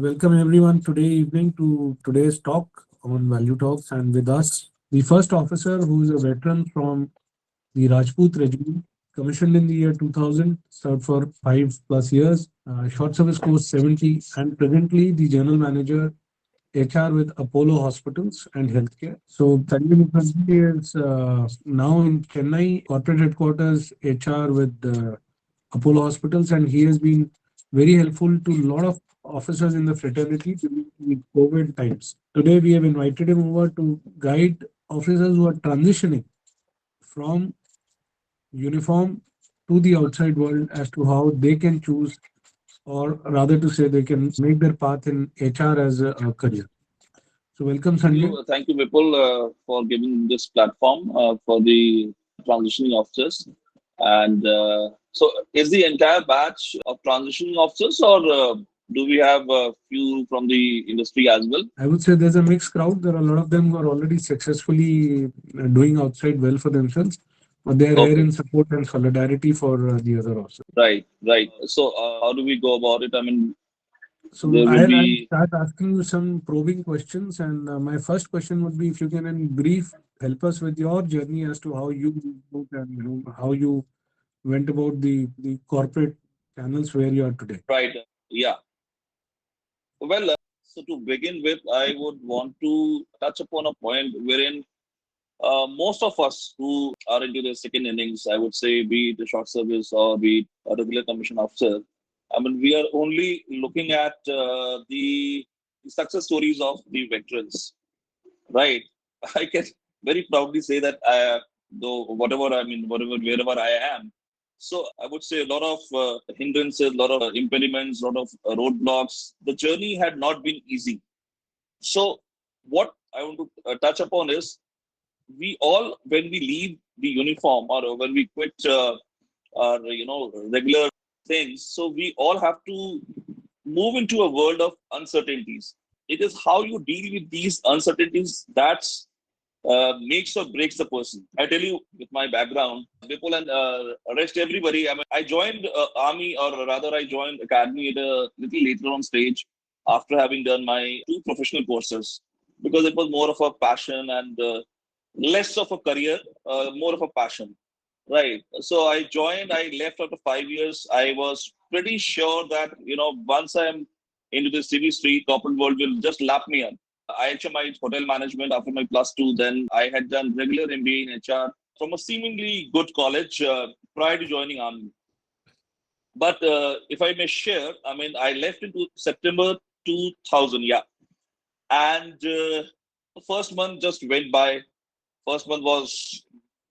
Welcome everyone today evening to today's talk on Value Talks, and with us the first officer who is a veteran from the Rajput regime, commissioned in the year 2000, served for 5 plus years, short service course 70, and presently the general manager HR with Apollo Hospitals and Healthcare. So Sanjay Mukerjee is now in Chennai corporate headquarters HR with Apollo Hospitals, and he has been very helpful to a lot of officers in the fraternity during the COVID times. Today, we have invited him over to guide officers who are transitioning from uniform to the outside world as to how they can choose, or rather to say, they can make their path in HR as a career. So, welcome, Sanjay. Thank you, Vipul, for giving this platform for the transitioning officers. And is the entire batch of transitioning officers, or do we have a few from the industry as well? I would say there's a mixed crowd. There are a lot of them who are already successfully doing outside well for themselves, but they are here Okay, in support and solidarity for the other officers. right, right. So, how do we go about it? I mean, So there will I'll be start asking you some probing questions, and my first question would be if you can, in brief, help us with your journey as to how you moved and how you went about the corporate channels where you are today. right. Yeah. Well, so to begin with, I would want to touch upon a point wherein most of us who are into the second innings, I would say, be it the short service or be it a regular commission officer, I mean, we are only looking at the success stories of the veterans, right? I can very proudly say that though whatever I mean, whatever wherever I am, so I would say a lot of hindrances, a lot of impediments, a lot of roadblocks. The journey had not been easy. So what I want to touch upon is we all, when we leave the uniform or when we quit our regular things, so we all have to move into a world of uncertainties. It is how you deal with these uncertainties that's makes or breaks the person. I tell you, with my background, people and rest everybody. I mean, I joined army, or rather, I joined academy at a little later on stage after having done my two professional courses, because it was more of a passion and less of a career, more of a passion. Right. So I joined. I left after 5 years. I was pretty sure that once I'm into the civil street, corporate world will just lap me up. I HMI hotel management after my plus two. Then I had done regular MBA in HR from a seemingly good college prior to joining army. But if I may share, I mean, I left into September 2000. Yeah, and the first month just went by. First month was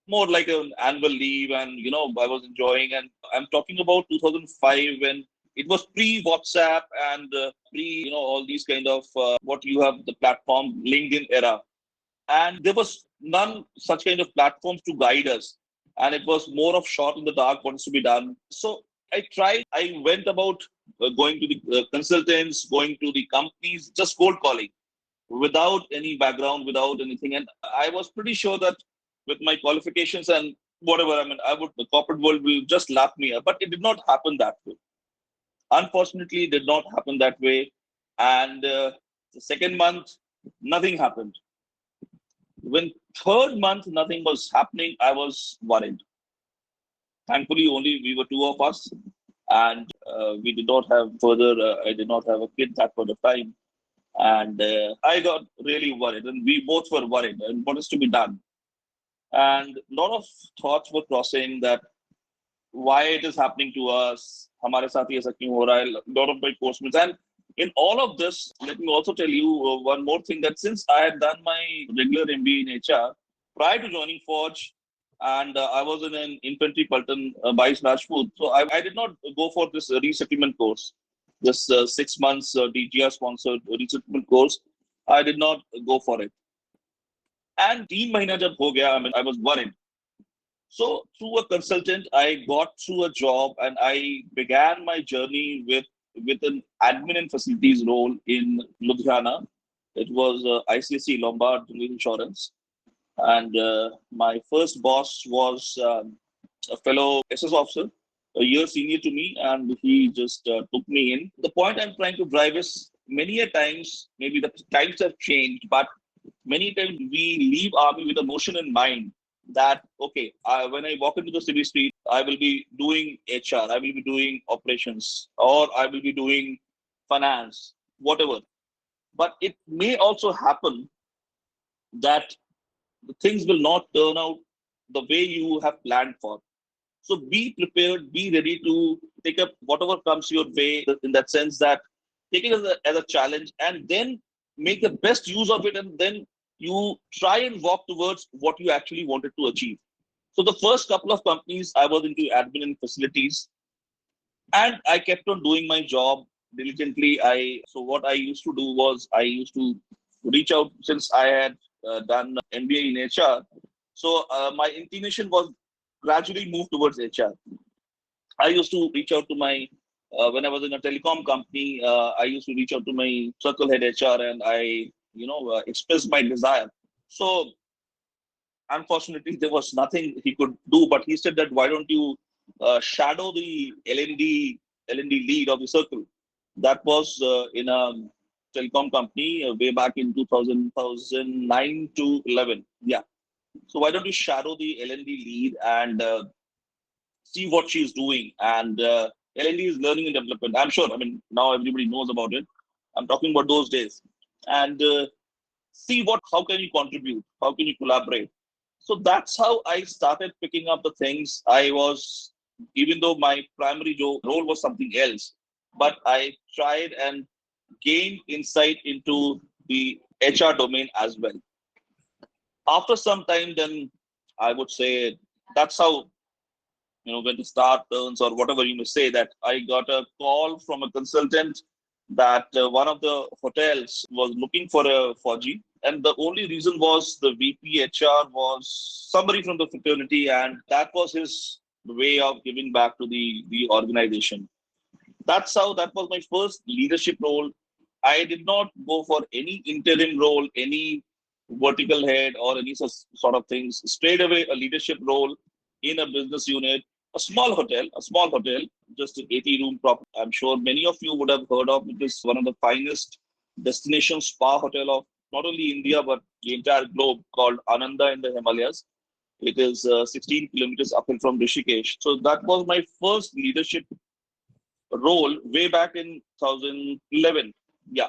more like an annual leave, and I was enjoying. And I'm talking about 2005, when it was pre WhatsApp and pre all these kind of what you have, the platform LinkedIn era, and there was none such kind of platforms to guide us, and it was more of shot in the dark what is to be done. So I went about going to the consultants, going to the companies, just cold calling without any background, without anything. And I was pretty sure that with my qualifications and whatever, I mean, the corporate world will just lap me up. But it did not happen that way. Unfortunately, it did not happen that way. And the second month, nothing happened. When third month, nothing was happening, I was worried. Thankfully, only we were two of us. And we did not have further, I did not have a kid that point of time. And I got really worried, and we both were worried. And what is to be done? And a lot of thoughts were crossing that why it is happening to us. हमारे साथ ये ऐसा क्यों हो रहा है? Lot of my postmates. And in all of this, let me also tell you one more thing, that since I had done my regular MBA in HR prior to joining Forge, and I was in an infantry platoon by Rajput, so I did not go for this resettlement course, this 6 months DGR sponsored resettlement course. I did not go for it. And 3 महीना जब हो गया, I mean, I was worried. So through a consultant, I got through a job, and I began my journey with an admin and facilities role in Ludhiana. It was ICC Lombard General Insurance, and my first boss was a fellow SS officer, a year senior to me, and he just took me in. The point I'm trying to drive is many a times, maybe the times have changed, but many times we leave army with a notion in mind that, okay, when I walk into the city street, I will be doing HR, I will be doing operations, or I will be doing finance, whatever. But it may also happen that the things will not turn out the way you have planned for. So be prepared, be ready to take up whatever comes your way, in that sense that take it as a challenge and then make the best use of it, and then you try and walk towards what you actually wanted to achieve. So the first couple of companies I was into admin and facilities, and I kept on doing my job diligently. So what I used to do was I used to reach out, since I had done MBA in HR. So my inclination was gradually move towards HR. I used to reach out to my when I was in a telecom company. I used to reach out to my circle head HR, and I, expressed my desire. So unfortunately, there was nothing he could do. But he said that, why don't you shadow the L&D lead of the circle? That was in a telecom company way back in 2009 to 11. Yeah. So why don't you shadow the L&D lead and see what she's doing? And L&D is learning and development. I'm sure. I mean, now everybody knows about it. I'm talking about those days. And see how can you contribute? How can you collaborate? So that's how I started picking up the things. Even though my primary role was something else, but I tried and gained insight into the HR domain as well. After some time, then I would say that's how, when the star turns, or whatever you may say, that I got a call from a consultant that one of the hotels was looking for a Fauji, and the only reason was the VP HR was somebody from the fraternity, and that was his way of giving back to the organization. That was my first leadership role. I did not go for any interim role, any vertical head, or any such sort of things. Straight away, a leadership role in a business unit, a small hotel, just an 80 room property. I'm sure many of you would have heard of it. Is one of the finest destination spa hotel of not only India but the entire globe, called Ananda in the Himalayas. It is 16 kilometers uphill from Rishikesh. So that was my first leadership role way back in 2011. Yeah,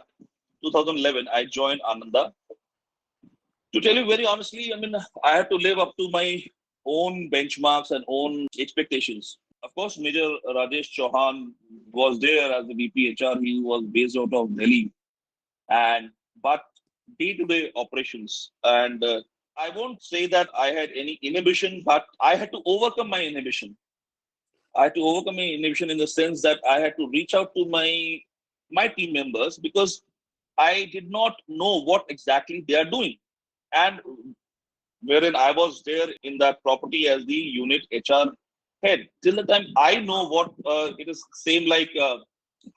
2011, I joined Ananda. To tell you very honestly, I mean, I had to live up to my own benchmarks and own expectations. Of course, Major Rajesh Chauhan was there as the VP HR. He was based out of Delhi, and but day-to-day operations. And I won't say that I had any inhibition, but I had to overcome my inhibition. I had to overcome my inhibition in the sense that I had to reach out to my team members, because I did not know what exactly they are doing. And wherein I was there in that property as the unit HR head. Till the time I know what it is, same like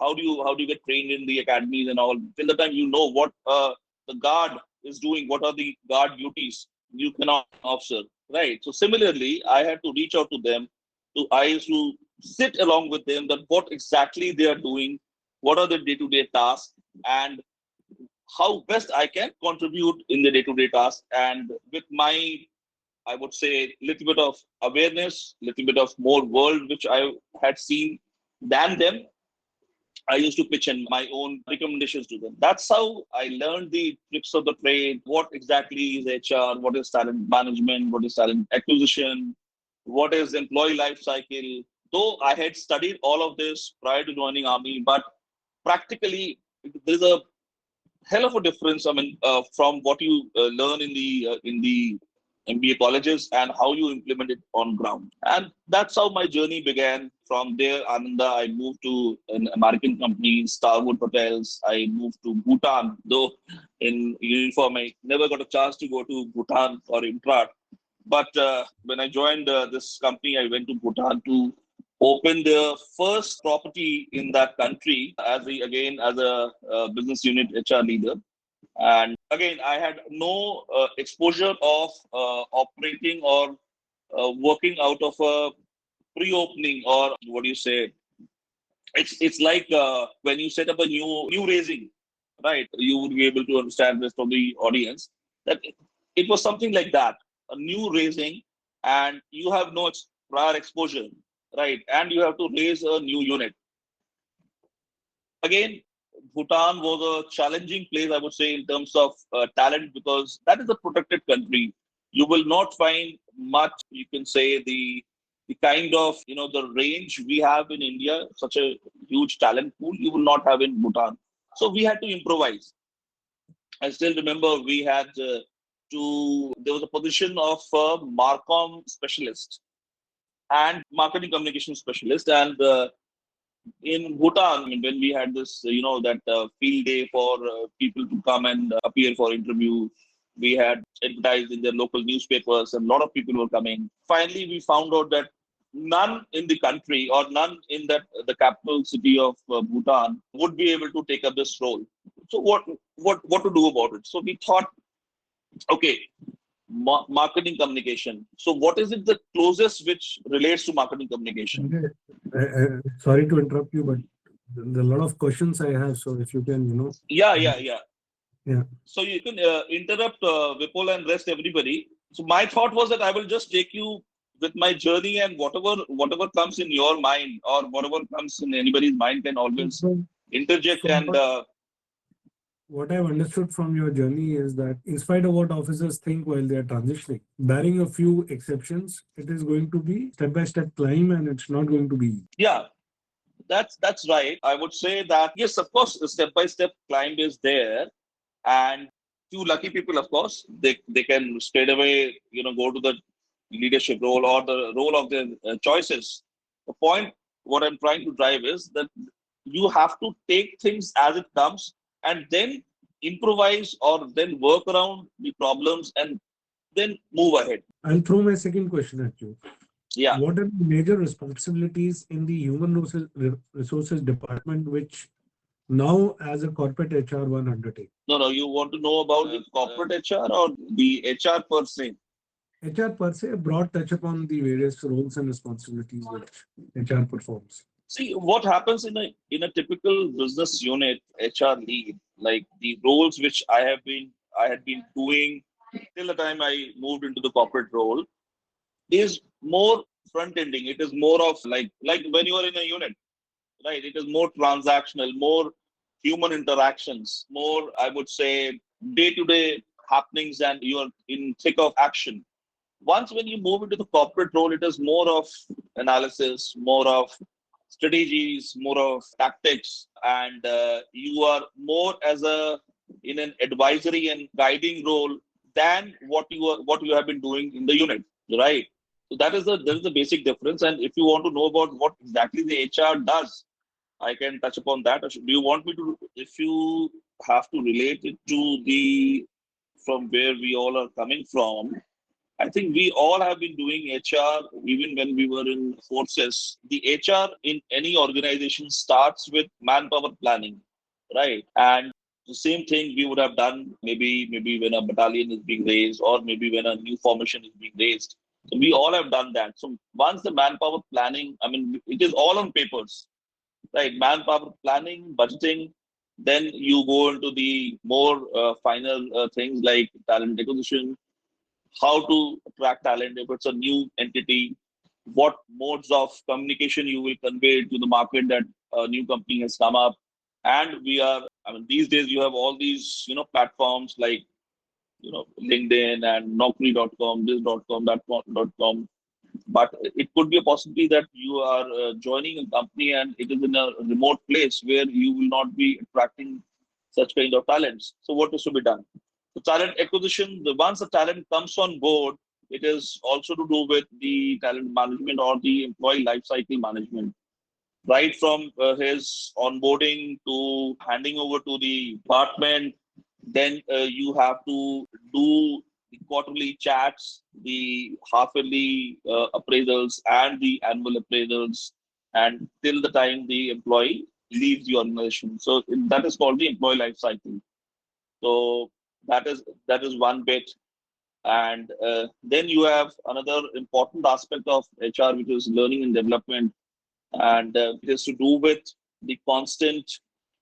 how do you get trained in the academies and all. Till the time you know what the guard is doing, what are the guard duties, you cannot officer, right? So similarly, I had to reach out to them. I used to sit along with them that what exactly they are doing, what are the day-to-day tasks, and how best I can contribute in the day-to-day task. And with my, I would say, little bit of awareness, little bit of more world which I had seen than them, I used to pitch in my own recommendations to them. That's how I learned the tricks of the trade. What exactly is HR? What is talent management? What is talent acquisition? What is employee life cycle? Though I had studied all of this prior to joining army, but practically there's a hell of a difference. I mean, from what you learn in the MBA colleges and how you implement it on ground. And that's how my journey began. From there, Ananda, I moved to an American company, Starwood Hotels. I moved to Bhutan, though in uniform, I never got a chance to go to Bhutan or Imprat. But when I joined this company, I went to Bhutan to open the first property in that country as a business unit HR leader. And again, I had no exposure of operating or working out of a pre-opening, or what do you say? It's like when you set up a new raising. right? You would be able to understand this from the audience that it was something like that, a new raising, and you have no prior exposure, right? And you have to raise a new unit. Again, Bhutan was a challenging place, I would say, in terms of talent, because that is a protected country. You will not find much, you can say, the kind of, the range we have in India, such a huge talent pool, you will not have in Bhutan. So we had to improvise. I still remember we had there was a position of a Marcom specialist and marketing communication specialist. And in Bhutan, I mean, when we had this, that field day for people to come and appear for interview, we had advertised in the local newspapers, and a lot of people were coming. Finally, we found out that none in the country or none in the capital city of Bhutan would be able to take up this role. So what to do about it? So we thought, okay, marketing communication. So what is it the closest which relates to marketing communication? Okay. Sorry to interrupt you, but there are a lot of questions I have. So if you can, Yeah, yeah, yeah. yeah. So you can interrupt Vipul and rest everybody. So my thought was that I will just take you with my journey, and whatever comes in your mind or whatever comes in anybody's mind can always So, interject. so And what I've understood from your journey is that, in spite of what officers think while they are transitioning, barring a few exceptions, it is going to be step-by-step climb, and it's not going to be easy. yeah, that's right. I would say that yes, of course, the step by step climb is there, and few lucky people, of course, they can straight away go to the leadership role or the role of their choices. The point what I'm trying to drive is that you have to take things as it comes and then improvise or then work around the problems and then move ahead. I'll throw my second question at you. Yeah. What are the major responsibilities in the human resources department, which now as a corporate HR one undertake? No, you want to know about the corporate HR or the HR per se? HR per se, a broad touch upon the various roles and responsibilities which HR performs. See what happens in a typical business unit HR lead, like the roles which I had been doing till the time I moved into the corporate role is more front ending. It is more of like when you are in a unit, right? It is more transactional, more human interactions, more I would say day to day happenings, and you are in thick of action. Once when you move into the corporate role, it is more of analysis, more of strategies, more of tactics, and you are more as a in an advisory and guiding role than what you have been doing in the unit, right? So that is the basic difference. And if you want to know about what exactly the HR does, I can touch upon that. Or do you want me to? If you have to relate it to the from where we all are coming from, I think we all have been doing HR even when we were in forces. The HR in any organization starts with manpower planning, right? And the same thing we would have done maybe when a battalion is being raised or maybe when a new formation is being raised. So we all have done that. So once the manpower planning, I mean, it is all on papers, right? Manpower planning, budgeting. Then you go into the more final things like talent acquisition, how to attract talent if it's a new entity, what modes of communication you will convey to the market that a new company has come up. And I mean, these days you have all these, platforms like, LinkedIn and Naukri.com, this.com, that.com. But it could be a possibility that you are joining a company and it is in a remote place where you will not be attracting such kind of talents. So what is to be done? The talent acquisition, once the talent comes on board, it is also to do with the talent management or the employee life cycle management, right from his onboarding to handing over to the department. Then you have to do the quarterly chats, the half-yearly appraisals, and the annual appraisals, and till the time the employee leaves the organization. So that is called the employee life cycle. So that is one bit. And then you have another important aspect of HR, which is learning and development, and it is to do with the constant.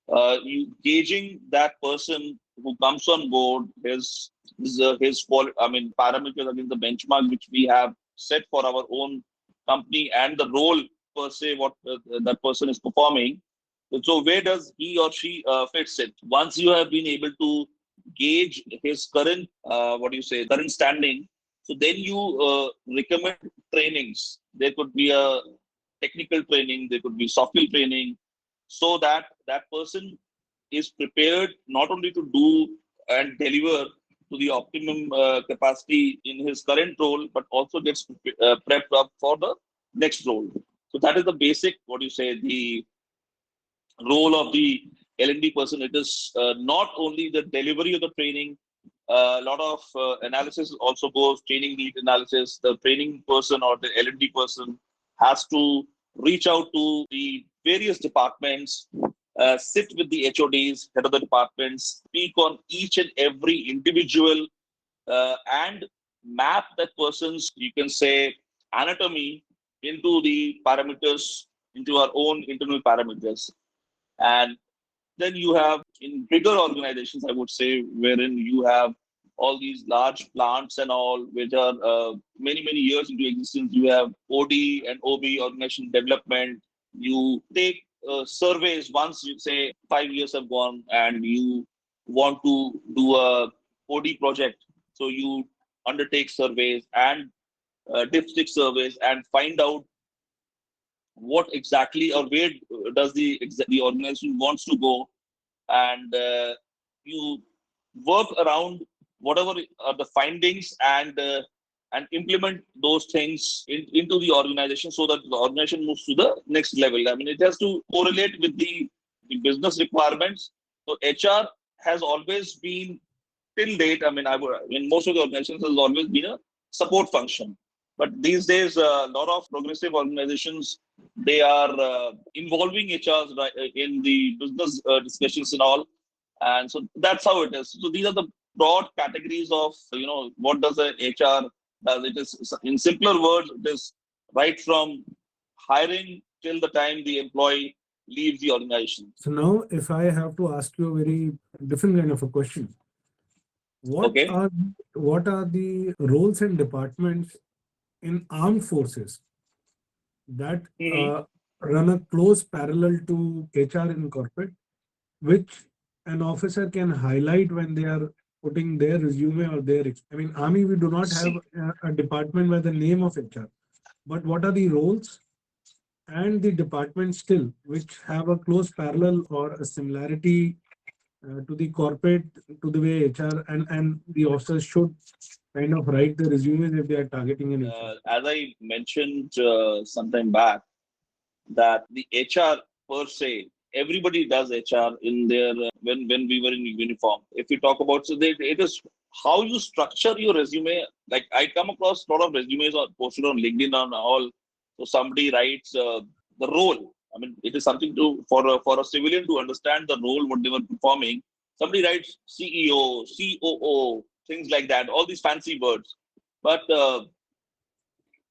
You gauging that person who comes on board, his quality, I mean, parameters against the benchmark which we have set for our own company and the role per se what that person is performing. So where does he or she fits it? Once you have been able to gauge his current, what do you say, current standing, so then you recommend trainings. There could be a technical training, there could be soft skill training, so that that person is prepared not only to do and deliver to the optimum capacity in his current role, but also gets prepped up for the next role. So that is the basic, what you say, the role of the L&D person. It is not only the delivery of the training. A lot of analysis also goes training need analysis. The training person or the L&D person has to reach out to the various departments, sit with the HODs, head of the departments, speak on each and every individual, and map that person's, you can say, anatomy into the parameters, into our own internal parameters. And then you have in bigger organizations, I would say, wherein you have all these large plants and all, which are many, many years into existence. You have OD and OB, organization development. You take surveys once, you say 5 years have gone and you want to do a OD project. So you undertake surveys and dipstick surveys and find out what exactly or where does the organization wants to go, and you work around whatever are the findings, and implement those things into the organization so that the organization moves to the next level. I mean, it has to correlate with the business requirements. So HR has always been till date. I mean, in most of the organizations has always been a support function. But these days, a lot of progressive organizations, they are involving HRs in the business discussions and all, and so that's how it is. So these are the broad categories of what does a HR does. It is, in simpler words, it is right from hiring till the time the employee leaves the organization. So now, if I have to ask you a very different kind of a question, what Okay. are what are the roles and departments in armed forces that Hmm. run a close parallel to HR in corporate, which an officer can highlight when they are putting their resume or their. I mean, army we do not have See, a department by the name of HR, but what are the roles and the departments still which have a close parallel or a similarity to the corporate, to the way HR and the officers should kind of write the resumes if they are targeting an HR. as I mentioned sometime back, that the HR per se, everybody does HR in their when we were in uniform. If we talk about, so it is how you structure your resume. Like I come across a lot of resumes or posted on LinkedIn and all. So somebody writes the role. I mean, it is something to for a civilian to understand the role what they were performing. Somebody writes CEO, COO, things like that. All these fancy words, but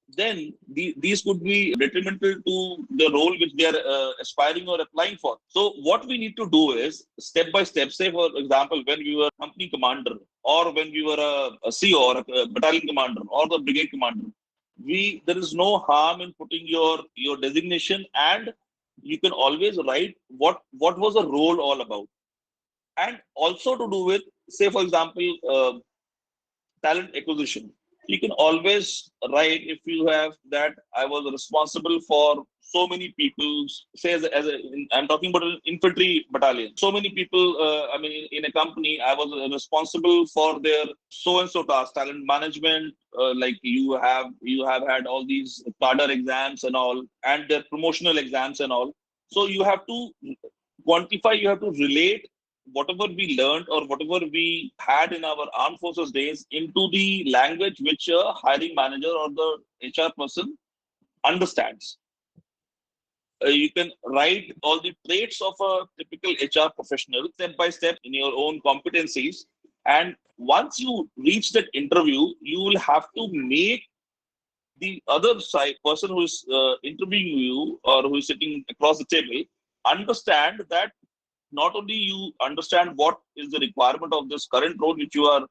then these could be detrimental to the role which they are aspiring or applying for. So what we need to do is step by step. Say for example, when we were company commander, or when we were a CO or a battalion commander or the brigade commander, there is no harm in putting your designation, and you can always write what was the role all about, and also to do with, say for example, talent acquisition. You can always write, if you have that I was responsible for so many people, say I'm talking about an infantry battalion. So many people, I mean, in a company, I was responsible for their so and so task, talent management. Like you have had all these cadre exams and all, and their promotional exams and all. So you have to quantify, you have to relate whatever we learned or whatever we had in our armed forces days into the language which a hiring manager or the HR person understands. You can write all the traits of a typical HR professional step by step in your own competencies. And once you reach that interview, you will have to make the other side person who is interviewing you or who is sitting across the table understand that not only you understand what is the requirement of this current role which you are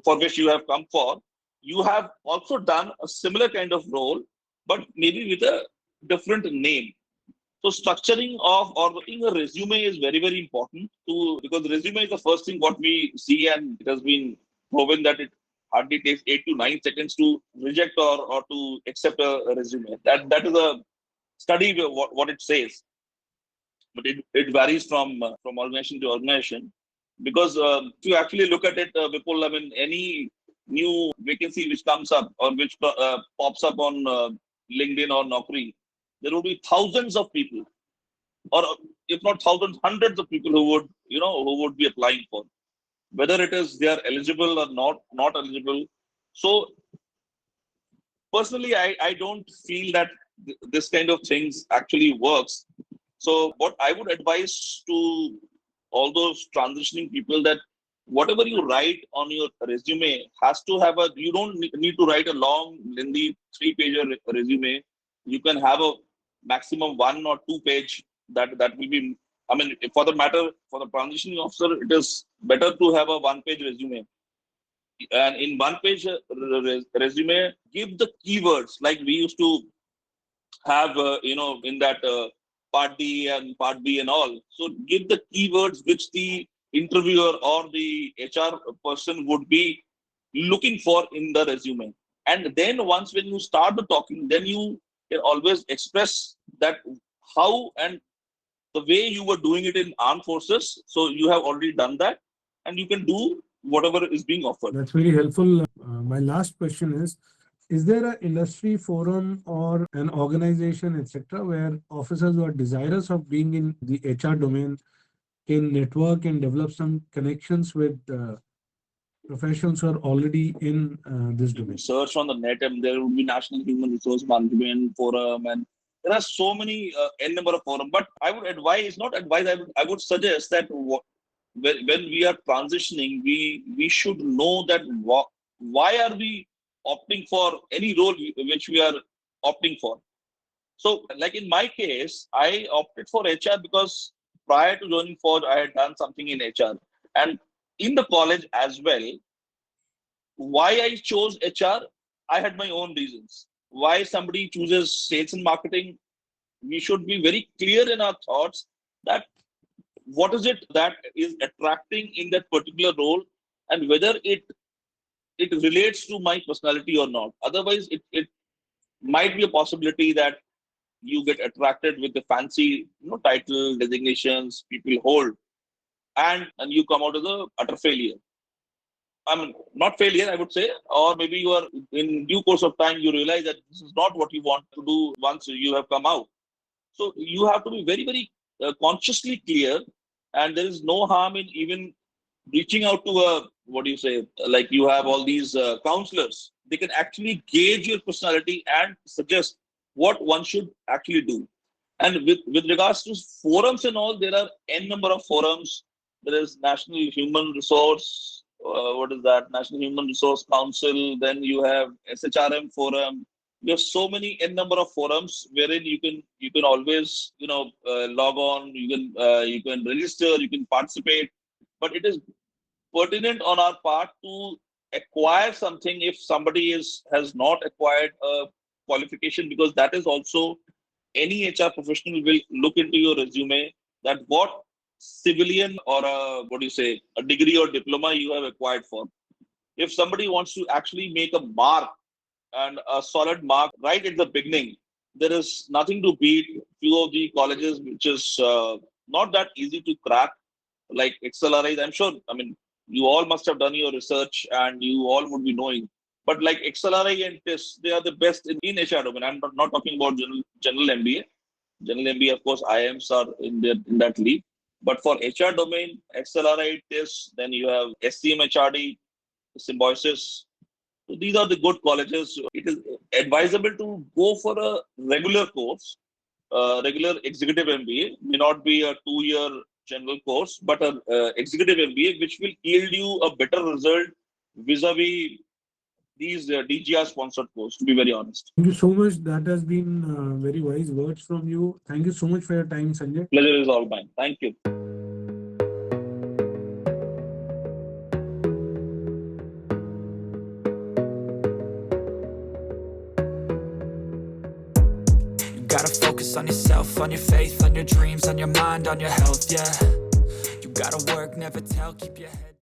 for which you have come for, you have also done a similar kind of role, but maybe with a different name. So structuring of or writing a resume is very, very important to because resume is the first thing what we see, and it has been proven that it hardly takes 8 to 9 seconds to reject or to accept a resume. That is a study what it says, but it varies from organization to organization. Because if you actually look at it, Vipul, I mean, any new vacancy which comes up or which pops up on LinkedIn or Naukri, there will be thousands of people, or if not thousands, hundreds of people who would who would be applying for, whether it is they are eligible or not eligible. So personally, I don't feel that this kind of things actually works. So what I would advise to all those transitioning people, that whatever you write on your resume has to have a, you don't need to write a long lengthy 3 pager resume. You can have a maximum 1 or 2 page. That will be, I mean, for the matter, for the transitioning officer, it is better to have a 1 page resume. And in 1 page resume, give the keywords like we used to have in that part D and part B and all. So give the keywords which the interviewer or the HR person would be looking for in the resume. And then once when you start the talking, then you can always express that how and the way you were doing it in armed forces. So you have already done that, and you can do whatever is being offered. That's very helpful. My last question is there an industry forum or an organization, etc., where officers who are desirous of being in the HR domain can network and develop some connections with professionals who are already in this You domain? search on the net, and there will be National Human Resource Management Forum, and there are so many n number of forums. But I would advise, not advise, I would suggest that when we are transitioning, we should know that why are we opting for any role which we are opting for. So, like in my case, I opted for HR because prior to joining Forge, I had done something in HR, and in the college as well. Why I chose HR, I had my own reasons. Why somebody chooses sales and marketing, we should be very clear in our thoughts that what is it that is attracting in that particular role, and whether it relates to my personality or not. Otherwise, it might be a possibility that you get attracted with the fancy title designations people hold, and you come out as a utter failure. I mean, not failure, I would say, or maybe you are in due course of time, you realize that this is not what you want to do once you have come out. So you have to be very, very consciously clear, and there is no harm in even reaching out to a, what do you say, like you have all these counselors. They can actually gauge your personality and suggest what one should actually do. And with regards to forums and all, there are n number of forums. There is National Human Resource, what is that? National Human Resource Council. Then you have SHRM forum. There's so many n number of forums wherein you can always log on. You can register. You can participate. But it is pertinent on our part to acquire something if somebody has not acquired a qualification, because that is also, any HR professional will look into your resume that what civilian or a, what do you say, a degree or diploma you have acquired for. If somebody wants to actually make a mark and a solid mark right at the beginning, there is nothing to beat few of the colleges which is not that easy to crack, like XLRI. I'm sure, I mean, you all must have done your research and you all would be knowing. But like XLRI and TIS, they are the best in HR domain. I'm not talking about general MBA. General MBA, of course, IIMs are in that league. But for HR domain, XLRI, TIS, then you have SCM HRD, Symbiosis. So these are the good colleges. It is advisable to go for a regular course. Regular executive MBA may not be a 2 year general course, but an executive MBA which will yield you a better result vis-a-vis these DGR sponsored course, to be very honest. Thank you so much. That has been very wise words from you. Thank you so much for your time, Sanjay. Pleasure is all mine. Thank you. gotta focus on yourself, on your faith, on your dreams, on your mind, on your health, yeah. You gotta work, never tell, keep your head